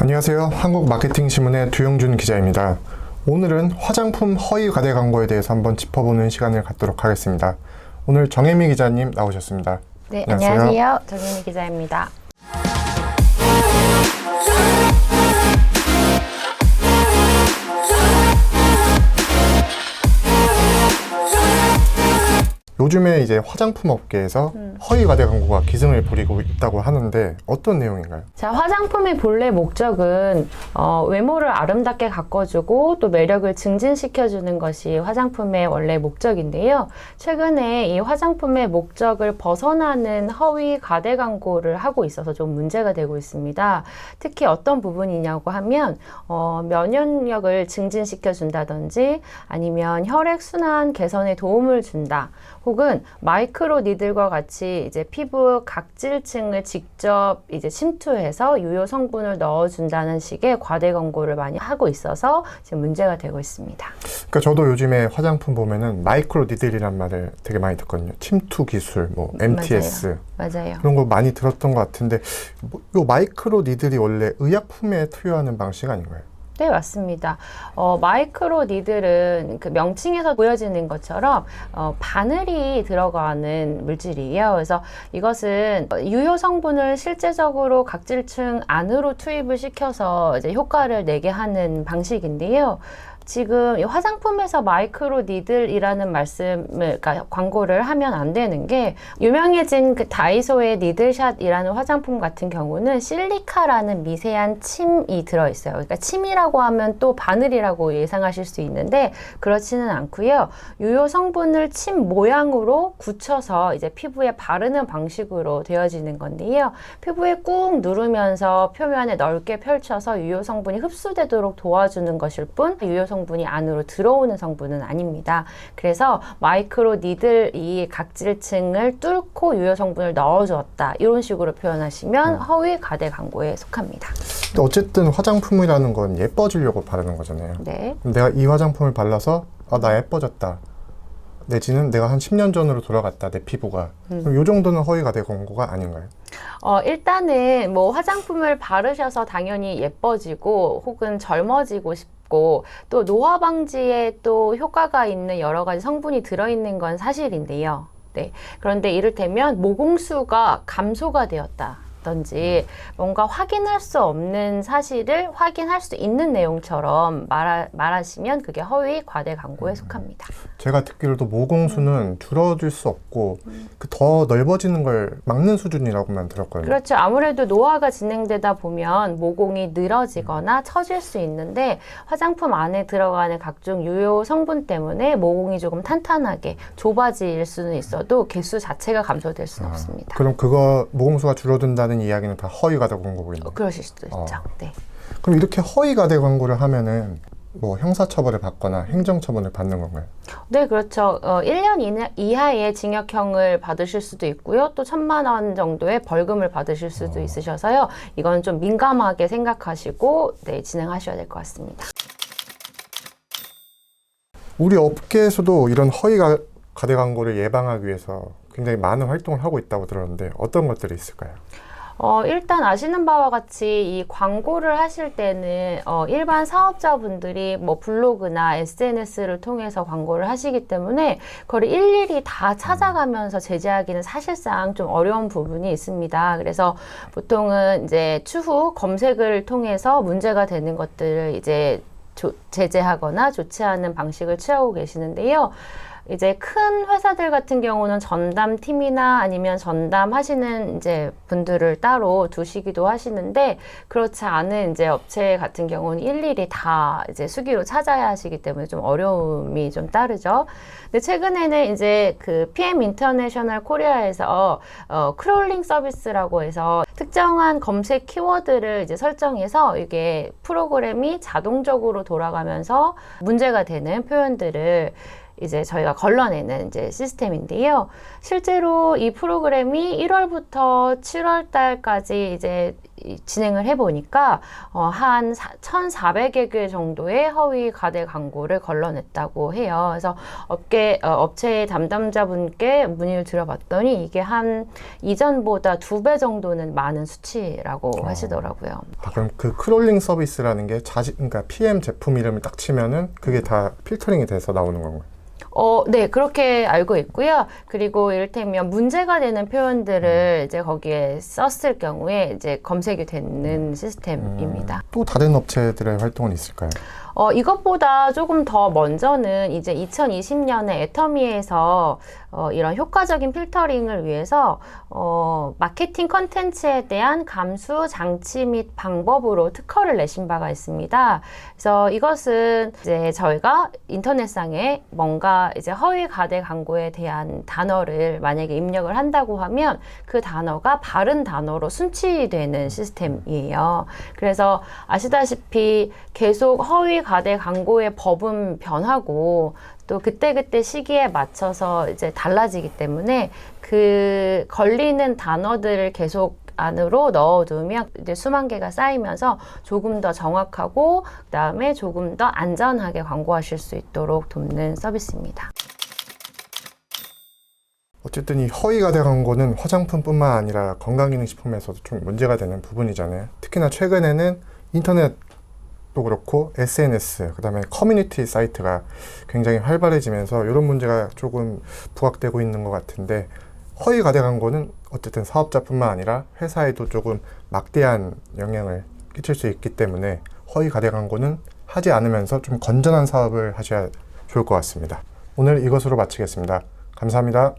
안녕하세요. 한국마케팅신문의 두영준 기자입니다. 오늘은 화장품 허위 과대 광고에 대해서 한번 짚어보는 시간을 갖도록 하겠습니다. 오늘 정혜미 기자님 나오셨습니다. 네, 안녕하세요. 정혜미 기자입니다. 요즘에 이제 화장품 업계에서 허위 과대 광고가 기승을 부리고 있다고 하는데 어떤 내용인가요? 자, 화장품의 본래 목적은 외모를 아름답게 가꿔주고 또 매력을 증진시켜주는 것이 화장품의 원래 목적인데요. 최근에 이 화장품의 목적을 벗어나는 허위 과대 광고를 하고 있어서 좀 문제가 되고 있습니다. 특히 어떤 부분이냐고 하면 면역력을 증진시켜준다든지 아니면 혈액순환 개선에 도움을 준다. 혹은 마이크로 니들과 같이 이제 피부 각질층을 직접 이제 침투해서 유효 성분을 넣어준다는 식의 과대 광고를 많이 하고 있어서 지금 문제가 되고 있습니다. 그러니까 저도 요즘에 화장품 보면은 마이크로 니들이란 말을 되게 많이 듣거든요. 침투 기술, 뭐 MTS 맞아요. 그런 거 많이 들었던 것 같은데 요 마이크로 니들이 원래 의약품에 투여하는 방식 아닌가요? 네, 맞습니다. 마이크로 니들은 그 명칭에서 보여지는 것처럼 바늘이 들어가는 물질이에요. 그래서 이것은 유효 성분을 실제적으로 각질층 안으로 투입을 시켜서 이제 효과를 내게 하는 방식인데요. 지금 이 화장품에서 마이크로 니들이라는 말씀을, 그러니까 광고를 하면 안 되는 게, 유명해진 그 다이소의 니들샷이라는 화장품 같은 경우는 실리카라는 미세한 침이 들어있어요. 그러니까 침이라고 하면 또 바늘이라고 예상하실 수 있는데 그렇지는 않고요. 유효 성분을 침 모양으로 굳혀서 이제 피부에 바르는 방식으로 되어지는 건데요. 피부에 꾹 누르면서 표면에 넓게 펼쳐서 유효 성분이 흡수되도록 도와주는 것일 뿐 유효 성분이 안으로 들어오는 성분은 아닙니다. 그래서 마이크로 니들이 각질층을 뚫고 유효 성분을 넣어주었다. 이런 식으로 표현하시면 허위 과대 광고에 속합니다. 근데 어쨌든 화장품이라는 건 예뻐지려고 바르는 거잖아요. 네. 그럼 내가 이 화장품을 발라서 나 예뻐졌다. 내지는 내가 한 10년 전으로 돌아갔다. 내 피부가. 그럼 요 정도는 허위 과대 광고가 아닌가요? 일단은 뭐 화장품을 바르셔서 당연히 예뻐지고 혹은 젊어지고 싶고 또 노화 방지에 또 효과가 있는 여러 가지 성분이 들어있는 건 사실인데요. 네. 그런데 이를테면 모공수가 감소가 되었다. 든지 뭔가 확인할 수 없는 사실을 확인할 수 있는 내용처럼 말하시면 그게 허위 과대 광고에 속합니다. 제가 듣기로도 모공수는 줄어들 수 없고 더 넓어지는 걸 막는 수준이라고만 들었거든요. 그렇죠. 아무래도 노화가 진행되다 보면 모공이 늘어지거나 처질 수 있는데 화장품 안에 들어가는 각종 유효 성분 때문에 모공이 조금 탄탄하게 좁아질 수는 있어도 개수 자체가 감소될 수는 없습니다. 그럼 그거 모공수가 줄어든다는 이야기는 다 허위 과대 광고겠네요. 그러실 수도 있죠. 네. 그럼 이렇게 허위 과대 광고를 하면은 뭐 형사처벌을 받거나 행정처벌을 받는 건가요? 네, 그렇죠. 1년 이하의 징역형을 받으실 수도 있고요. 또 1,000만 원 정도의 벌금을 받으실 수도 있으셔서요. 이건 좀 민감하게 생각하시고 진행하셔야 될 것 같습니다. 우리 업계에서도 이런 허위 과대 광고를 예방하기 위해서 굉장히 많은 활동을 하고 있다고 들었는데 어떤 것들이 있을까요? 일단 아시는 바와 같이 이 광고를 하실 때는 일반 사업자분들이 뭐 블로그나 SNS를 통해서 광고를 하시기 때문에 그걸 일일이 다 찾아가면서 제재하기는 사실상 좀 어려운 부분이 있습니다. 그래서 보통은 이제 추후 검색을 통해서 문제가 되는 것들을 이제 제재하거나 조치하는 방식을 취하고 계시는데요. 이제 큰 회사들 같은 경우는 전담팀이나 아니면 전담하시는 이제 분들을 따로 두시기도 하시는데 그렇지 않은 이제 업체 같은 경우는 일일이 다 이제 수기로 찾아야 하시기 때문에 좀 어려움이 좀 따르죠. 근데 최근에는 이제 그 PM 인터내셔널 코리아에서 크롤링 서비스라고 해서 특정한 검색 키워드를 이제 설정해서 이게 프로그램이 자동적으로 돌아가면서 문제가 되는 표현들을 이제 저희가 걸러내는 이제 시스템인데요. 실제로 이 프로그램이 1월부터 7월 달까지 이제 진행을 해보니까 한 1,400여 개 정도의 허위 가대 광고를 걸러냈다고 해요. 그래서 업체 담당자분께 문의를 드려봤더니 이게 한 이전보다 2배 정도는 많은 수치라고 하시더라고요. 그럼 그 크롤링 서비스라는 게 그러니까 PM 제품 이름을 딱 치면은 그게 다 필터링이 돼서 나오는 건가요? 네, 그렇게 알고 있고요. 그리고 이를테면 문제가 되는 표현들을 이제 거기에 썼을 경우에 이제 검색이 되는 시스템입니다. 또 다른 업체들의 활동은 있을까요? 이것보다 조금 더 먼저는 이제 2020년에 애터미에서 이런 효과적인 필터링을 위해서 마케팅 컨텐츠에 대한 감수 장치 및 방법으로 특허를 내신 바가 있습니다. 그래서 이것은 이제 저희가 인터넷상에 뭔가 이제 허위 가대 광고에 대한 단어를 만약에 입력을 한다고 하면 그 단어가 바른 단어로 순치되는 시스템이에요. 그래서 아시다시피 계속 허위 가대 광고의 법은 변하고 또 그때그때 시기에 맞춰서 이제 달라지기 때문에 그 걸리는 단어들을 계속 안으로 넣어두면 이제 수만 개가 쌓이면서 조금 더 정확하고 그다음에 조금 더 안전하게 광고하실 수 있도록 돕는 서비스입니다. 어쨌든 이 허위 가대 광고는 화장품뿐만 아니라 건강기능식품에서도 좀 문제가 되는 부분이잖아요. 특히나 최근에는 인터넷도 그렇고 SNS, 그 다음에 커뮤니티 사이트가 굉장히 활발해지면서 이런 문제가 조금 부각되고 있는 것 같은데, 허위 가대 광고는 어쨌든 사업자뿐만 아니라 회사에도 조금 막대한 영향을 끼칠 수 있기 때문에 허위 가대 광고는 하지 않으면서 좀 건전한 사업을 하셔야 좋을 것 같습니다. 오늘 이것으로 마치겠습니다. 감사합니다.